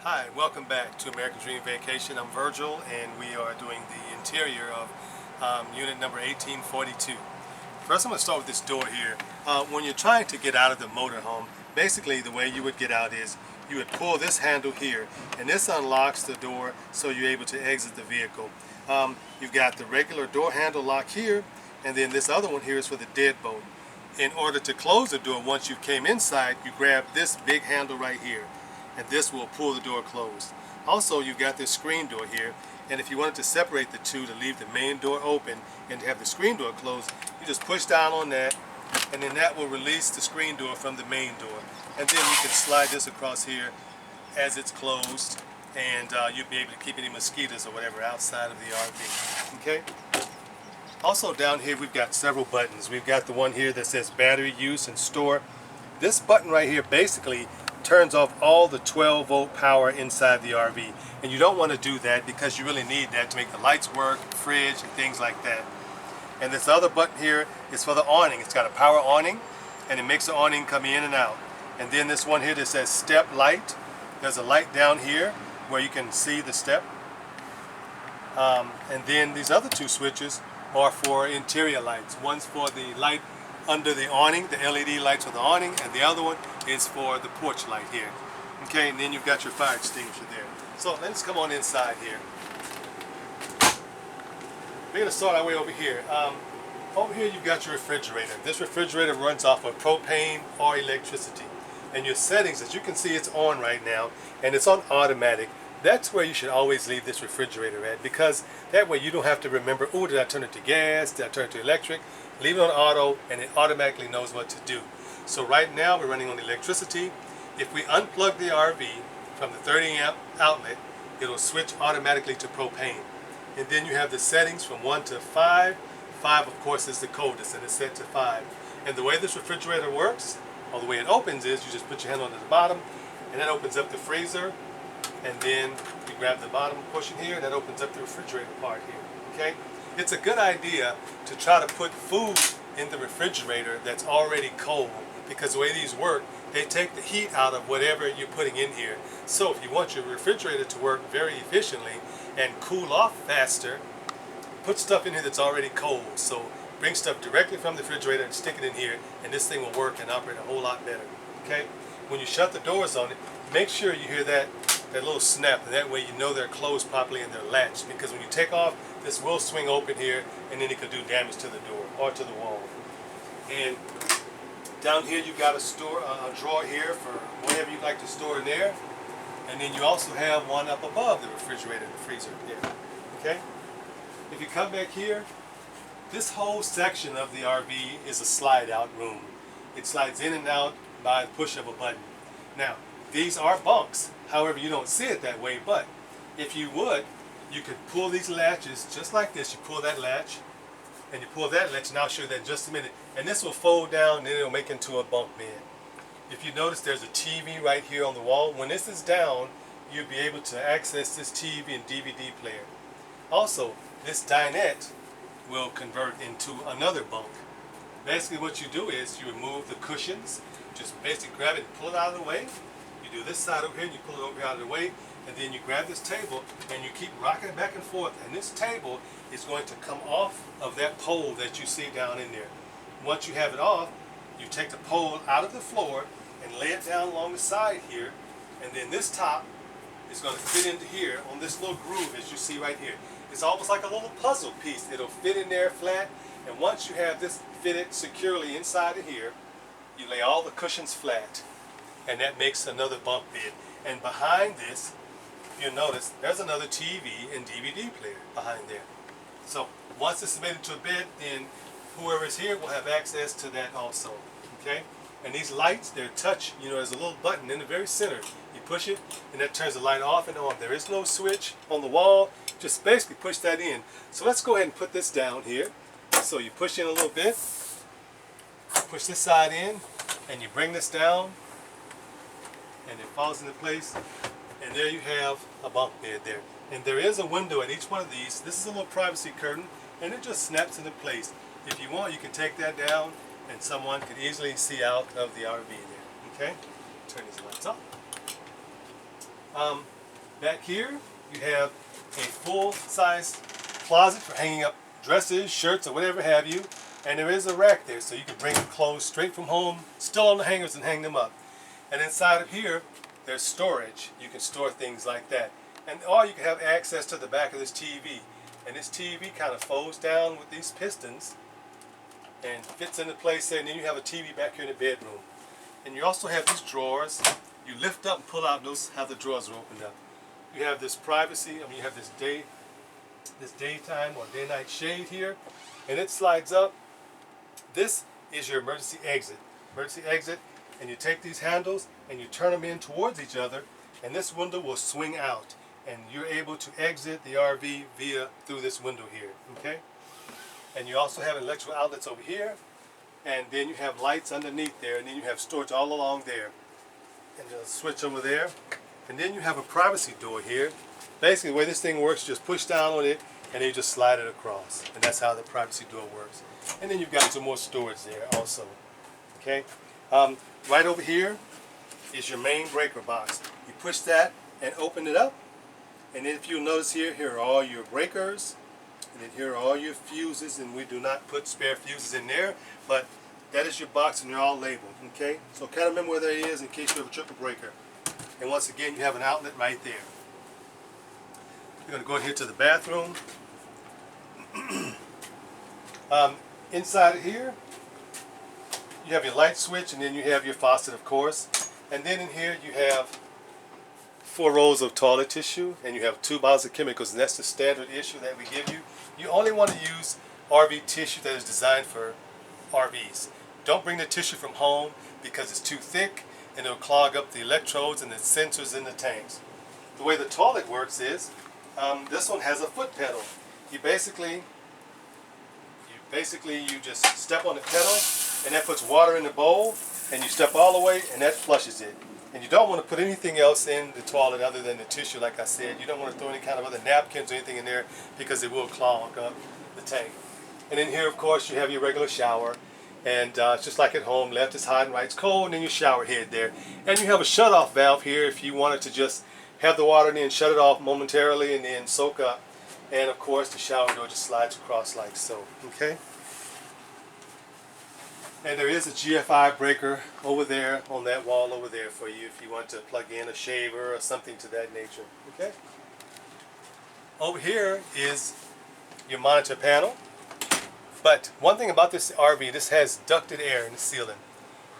Hi, welcome back to American Dream Vacation. I'm Virgil and we are doing the interior of unit number 1842. First I'm going to start with this door here. When you're trying to get out of the motorhome, basically the way you would get out is you would pull this handle here and this unlocks the door so you're able to exit the vehicle. You've got the regular door handle lock here, and then this other one here is for the deadbolt. In order to close the door once you came inside, you grab this big handle right here, and this will pull the door closed. Also, you've got this screen door here, and if you wanted to separate the two to leave the main door open and to have the screen door closed, you just push down on that, and then that will release the screen door from the main door. And then you can slide this across here as it's closed, and you'll be able to keep any mosquitoes or whatever outside of the RV. Okay? Also down here we've got several buttons. We've got the one here that says battery use and store. This button right here basically turns off all the 12-volt power inside the RV, and you don't want to do that because you really need that to make the lights work, fridge, and things like that. And this other button here is for the awning. It's got a power awning, and it makes the awning come in and out. And then this one here that says step light. There's a light down here where you can see the step. And then these other two switches are for interior lights. One's for the light under the awning, the LED lights on the awning, and the other one is for the porch light here. Okay, and then you've got your fire extinguisher there. So let's come on inside here. We're going to start our way over here. Over here you've got your refrigerator. This refrigerator runs off of propane or electricity. And your settings, as you can see, it's on right now, and it's on automatic. That's where you should always leave this refrigerator at, because that way you don't have to remember, oh, did I turn it to gas, did I turn it to electric? Leave it on auto and it automatically knows what to do. So right now we're running on electricity. If we unplug the RV from the 30 amp outlet, it'll switch automatically to propane. And then you have the settings from 1 to 5. 5 of course is the coldest, and it's set to 5. And the way this refrigerator works, or the way it opens, is you just put your hand on the bottom and that opens up the freezer, and then you grab the bottom portion here and that opens up the refrigerator part here. Okay? It's a good idea to try to put food in the refrigerator that's already cold, because the way these work, they take the heat out of whatever you're putting in here. So if you want your refrigerator to work very efficiently and cool off faster, put stuff in here that's already cold. So bring stuff directly from the refrigerator and stick it in here, and this thing will work and operate a whole lot better. Okay? When you shut the doors on it, make sure you hear that little snap, and that way you know they're closed properly and they're latched, because when you take off, this will swing open here and then it could do damage to the door or to the wall. And down here you've got a drawer here for whatever you'd like to store in there, and then you also have one up above the refrigerator, the freezer there. Okay? If you come back here, this whole section of the RV is a slide out room. It slides in and out by the push of a button. Now, these are bunks. However, you don't see it that way, but if you would, you could pull these latches just like this. You pull that latch, and you pull that latch, and I'll show you that in just a minute. And this will fold down, and then it'll make into a bunk bed. If you notice, there's a TV right here on the wall. When this is down, you'll be able to access this TV and DVD player. Also, this dinette will convert into another bunk. Basically what you do is you remove the cushions, just basically grab it and pull it out of the way. You do this side over here and you pull it over out of the way, and then you grab this table and you keep rocking it back and forth, and this table is going to come off of that pole that you see down in there. Once you have it off, you take the pole out of the floor and lay it down along the side here, and then this top is going to fit into here on this little groove as you see right here. It's almost like a little puzzle piece. It'll fit in there flat, and once you have this fitted securely inside of here, you lay all the cushions flat, and that makes another bunk bed. And behind this, you'll notice there's another TV and DVD player behind there. So once it's made into a bed, then whoever is here will have access to that also. Okay? And these lights, they're touch. You know, there's a little button in the very center. You push it, and that turns the light off and on. There is no switch on the wall. Just basically push that in. So let's go ahead and put this down here. So you push in a little bit, push this side in, and you bring this down, and it falls into place, and there you have a bunk bed there. And there is a window at each one of these. This is a little privacy curtain, and it just snaps into place. If you want, you can take that down, and someone could easily see out of the RV there. Okay? Turn these lights off. Back here, you have a full-size closet for hanging up dresses, shirts, or whatever have you. And there is a rack there, so you can bring clothes straight from home, still on the hangers, and hang them up. And inside of here, there's storage. You can store things like that. Or you can have access to the back of this TV. And this TV kind of folds down with these pistons and fits into place there. And then you have a TV back here in the bedroom. And you also have these drawers. You lift up and pull out, notice how the drawers are opened up. You have this privacy, you have this daytime or day-night shade here, and it slides up. This is your emergency exit. And you take these handles and you turn them in towards each other, and this window will swing out, and you're able to exit the RV through this window here, okay? And you also have electrical outlets over here, and then you have lights underneath there, and then you have storage all along there. And a switch over there. And then you have a privacy door here. Basically, the way this thing works, you just push down on it, and then you just slide it across. And that's how the privacy door works. And then you've got some more storage there also. Okay? Right over here is your main breaker box. You push that and open it up. And then if you'll notice here are all your breakers. And then here are all your fuses. And we do not put spare fuses in there. But that is your box, and they're all labeled, okay? So kind of remember where that is in case you have a triple breaker. And once again, you have an outlet right there. You're going to go ahead to the bathroom. Inside of here, you have your light switch, and then you have your faucet, of course. And then in here, you have 4 rolls of toilet tissue, and you have 2 bottles of chemicals, and that's the standard issue that we give you. You only want to use RV tissue that is designed for RVs. Don't bring the tissue from home because it's too thick and it'll clog up the electrodes and the sensors in the tanks. The way the toilet works is, this one has a foot pedal. You basically just step on the pedal, and that puts water in the bowl, and you step all the way, and that flushes it. And you don't want to put anything else in the toilet other than the tissue, like I said. You don't want to throw any kind of other napkins or anything in there because it will clog up the tank. And in here, of course, you have your regular shower. And it's just like at home, left is hot and right's cold, and then your shower head there. And you have a shut-off valve here if you wanted to just have the water and then shut it off momentarily and then soak up. And of course, the shower door just slides across like so, okay? And there is a GFI breaker over there on that wall over there for you if you want to plug in a shaver or something to that nature, okay? Over here is your monitor panel. But one thing about this RV, this has ducted air in the ceiling.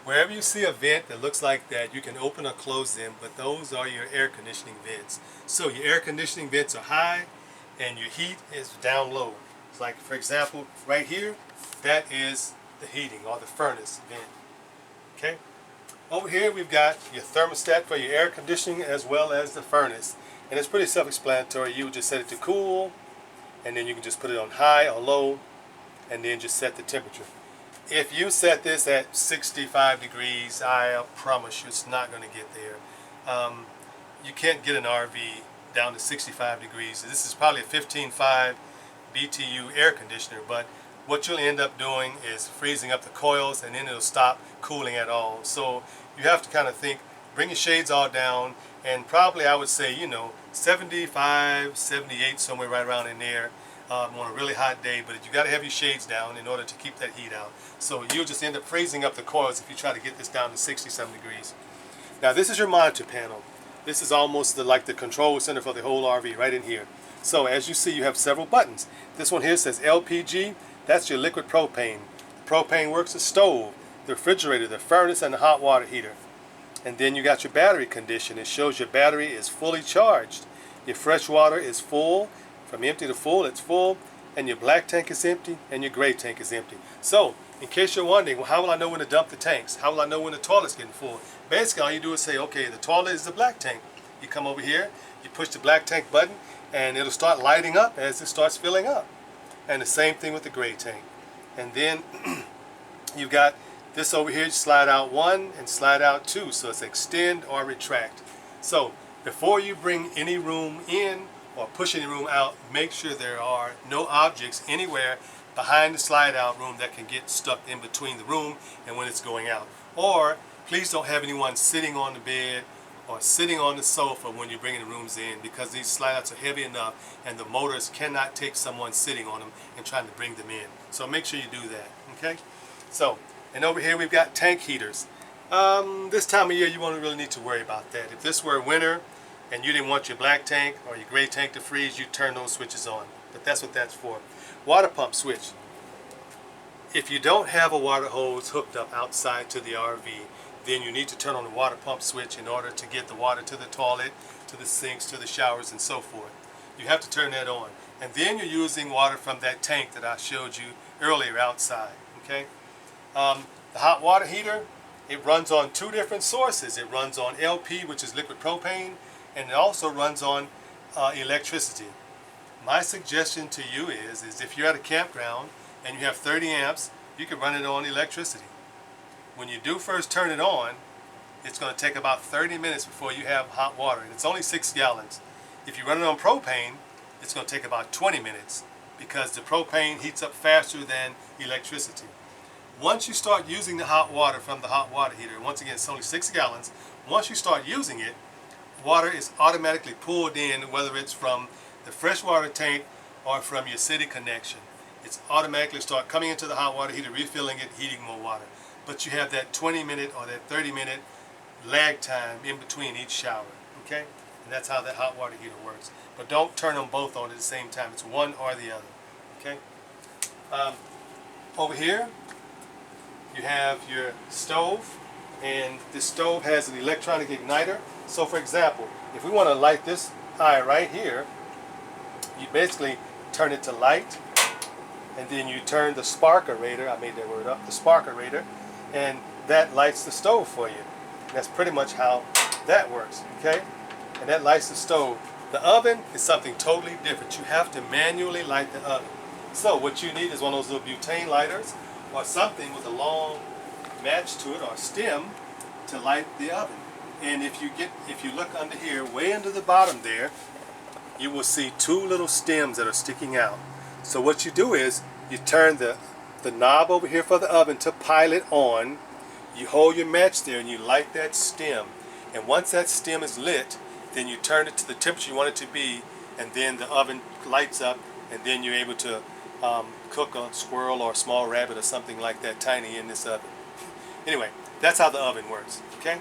Wherever you see a vent that looks like that, you can open or close them, but those are your air conditioning vents. So your air conditioning vents are high and your heat is down low. It's like, for example, right here, that is the heating or the furnace vent. Okay? Over here we've got your thermostat for your air conditioning as well as the furnace. And it's pretty self-explanatory. You would just set it to cool, and then you can just put it on high or low, and then just set the temperature. If you set this at 65 degrees, I promise you it's not going to get there. You can't get an RV down to 65 degrees. This is probably a 15.5 BTU air conditioner, but what you'll end up doing is freezing up the coils, and then it'll stop cooling at all. So you have to kind of think, bring your shades all down, and probably I would say, 75, 78, somewhere right around in there. On a really hot day, but you got to have your shades down in order to keep that heat out. So you'll just end up freezing up the coils if you try to get this down to 67 degrees. Now this is your monitor panel. This is almost like the control center for the whole RV right in here. So as you see, you have several buttons. This one here says LPG. That's your liquid propane. The propane works the stove, the refrigerator, the furnace, and the hot water heater. And then you got your battery condition. It shows your battery is fully charged. Your fresh water is full. From empty to full, it's full, and your black tank is empty, and your gray tank is empty. So, in case you're wondering, well, how will I know when to dump the tanks? How will I know when the toilet's getting full? Basically, all you do is say, okay, the toilet is the black tank. You come over here, you push the black tank button, and it'll start lighting up as it starts filling up. And the same thing with the gray tank. And then you've got this over here, slide out 1 and slide out 2, so it's extend or retract. So, before you bring any room in, or push any room out, make sure there are no objects anywhere behind the slide out room that can get stuck in between the room and when it's going out. Or please don't have anyone sitting on the bed or sitting on the sofa when you're bringing the rooms in, because these slide outs are heavy enough and the motors cannot take someone sitting on them and trying to bring them in. So make sure you do that, okay? So, and over here we've got tank heaters. This time of year you won't really need to worry about that. If this were winter and you didn't want your black tank or your gray tank to freeze, you turn those switches on. But that's what that's for. Water pump switch. If you don't have a water hose hooked up outside to the RV, then you need to turn on the water pump switch in order to get the water to the toilet, to the sinks, to the showers, and so forth. You have to turn that on. And then you're using water from that tank that I showed you earlier outside, okay? The hot water heater, it runs on two different sources. It runs on LP, which is liquid propane, and it also runs on electricity. My suggestion to you is if you're at a campground and you have 30 amps, you can run it on electricity. When you do first turn it on, it's going to take about 30 minutes before you have hot water, and it's only 6 gallons. If you run it on propane, it's going to take about 20 minutes because the propane heats up faster than electricity. Once you start using the hot water from the hot water heater, once again it's only 6 gallons, once you start using it, water is automatically pulled in, whether it's from the freshwater tank or from your city connection. It's automatically start coming into the hot water heater, refilling it, heating more water. But you have that 20-minute or that 30-minute lag time in between each shower, okay? And that's how that hot water heater works. But don't turn them both on at the same time. It's one or the other, okay? Over here, you have your stove, and this stove has an electronic igniter. So for example, if we want to light this eye right here, you basically turn it to light, and then you turn the sparkerator, I made that word up, the sparkerator, and that lights the stove for you. That's pretty much how that works, okay? And that lights the stove. The oven is something totally different. You have to manually light the oven. So what you need is one of those little butane lighters or something with a long match to it or stem to light the oven. And if you look under here, way under the bottom there, you will see two little stems that are sticking out. So what you do is you turn the knob over here for the oven to pilot on. You hold your match there and you light that stem. And once that stem is lit, then you turn it to the temperature you want it to be, and then the oven lights up, and then you're able to cook a squirrel or a small rabbit or something like that tiny in this oven. Anyway, that's how the oven works, okay?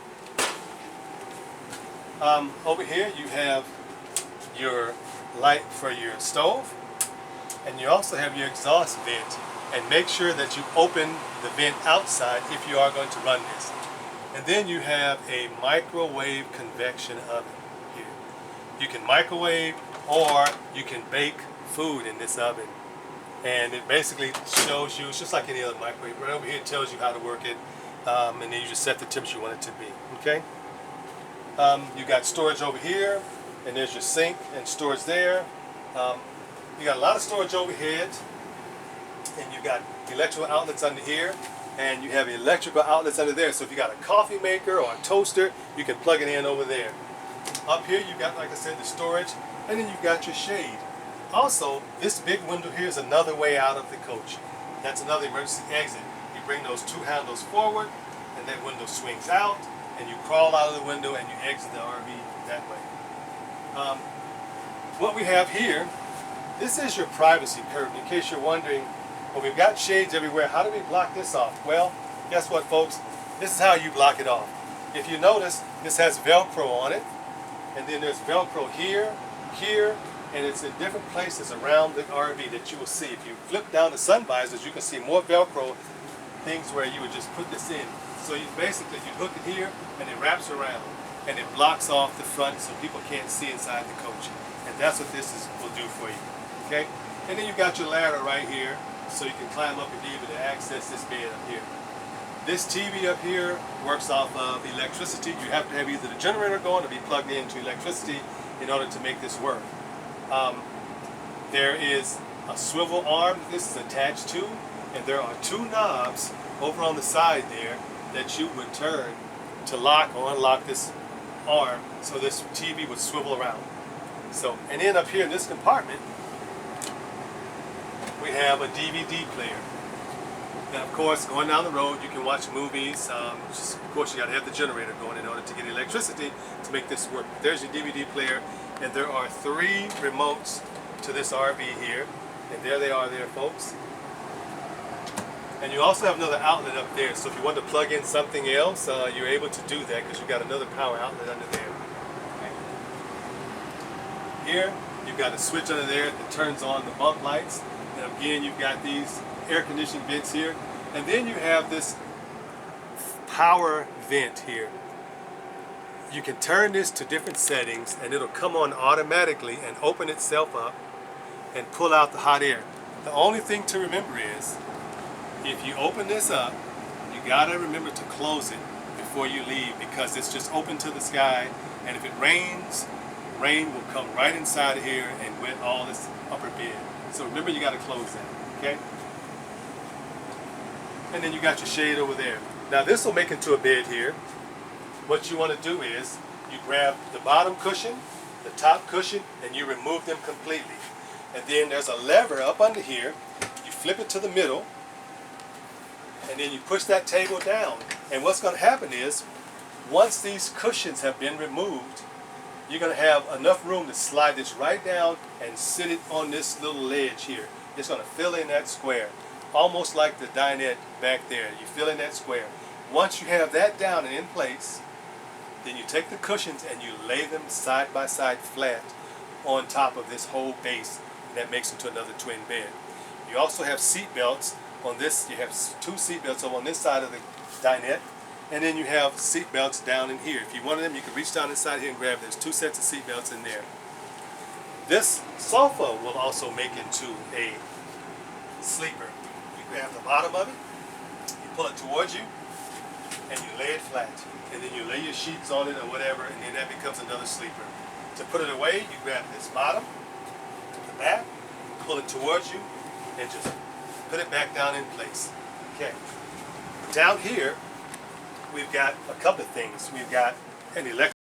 Over here you have your light for your stove, and you also have your exhaust vent. And make sure that you open the vent outside if you are going to run this. And then you have a microwave convection oven here. You can microwave or you can bake food in this oven. And it basically shows you, it's just like any other microwave. Right over here it tells you how to work it, and then you just set the temperature you want it to be, okay? You got storage over here, and there's your sink and storage there. You got a lot of storage overhead. And you've got electrical outlets under here, and you have electrical outlets under there. So if you got a coffee maker or a toaster, you can plug it in over there. Up here you've got, like I said, the storage, and then you've got your shade. Also, this big window here is another way out of the coach. That's another emergency exit. You bring those two handles forward, and that window swings out, and you crawl out of the window and you exit the RV that way. What we have here, this is your privacy curtain, in case you're wondering. Well, we've got shades everywhere. How do we block this off? Well, guess what, folks? This is how you block it off. If you notice, this has Velcro on it, and then there's Velcro here, here, and it's in different places around the RV that you will see. If you flip down the sun visors, you can see more Velcro things where you would just put this in. So you basically, you hook it here, and it wraps around, and it blocks off the front so people can't see inside the coach. And that's what this will do for you, okay? And then you've got your ladder right here, so you can climb up and be able to access this bed up here. This TV up here works off of electricity. You have to have either the generator going or be plugged into electricity in order to make this work. There is a swivel arm that this is attached to, and there are two knobs over on the side there that you would turn to lock or unlock this arm so this TV would swivel around. So, and then up here in this compartment, we have a DVD player. And of course, going down the road, you can watch movies. Of course, you got to have the generator going in order to get electricity to make this work. There's your DVD player, and there are 3 remotes to this RV here. And there they are there, folks. And you also have another outlet up there. So if you want to plug in something else, you're able to do that because you've got another power outlet under there. Okay. Here, you've got a switch under there that turns on the bump lights. And again, you've got these air conditioning vents here, and then you have this power vent here. You can turn this to different settings and it'll come on automatically and open itself up and pull out the hot air. The only thing to remember is if you open this up, you gotta remember to close it before you leave because it's just open to the sky, and if it rains, rain will come right inside of here and wet all this upper bed. So remember, you gotta close that, okay? And then you got your shade over there. Now this will make into a bed here. What you want to do is you grab the bottom cushion, the top cushion, and you remove them completely. And then there's a lever up under here. You flip it to the middle, and then you push that table down. And what's going to happen is, once these cushions have been removed, you're going to have enough room to slide this right down and sit it on this little ledge here. It's going to fill in that square. Almost like the dinette back there. You fill in that square. Once you have that down and in place, then you take the cushions and you lay them side by side flat on top of this whole base, and that makes into another twin bed. You also have seat belts on this. You have 2 seat belts over on this side of the dinette, and then you have seat belts down in here. If you wanted them, you can reach down inside here and grab. There's 2 sets of seat belts in there. This sofa will also make into a sleeper. Grab the bottom of it, you pull it towards you, and you lay it flat. And then you lay your sheets on it or whatever, and then that becomes another sleeper. To put it away, you grab this bottom, the back, pull it towards you, and just put it back down in place. Okay. Down here, we've got a couple of things. We've got an electric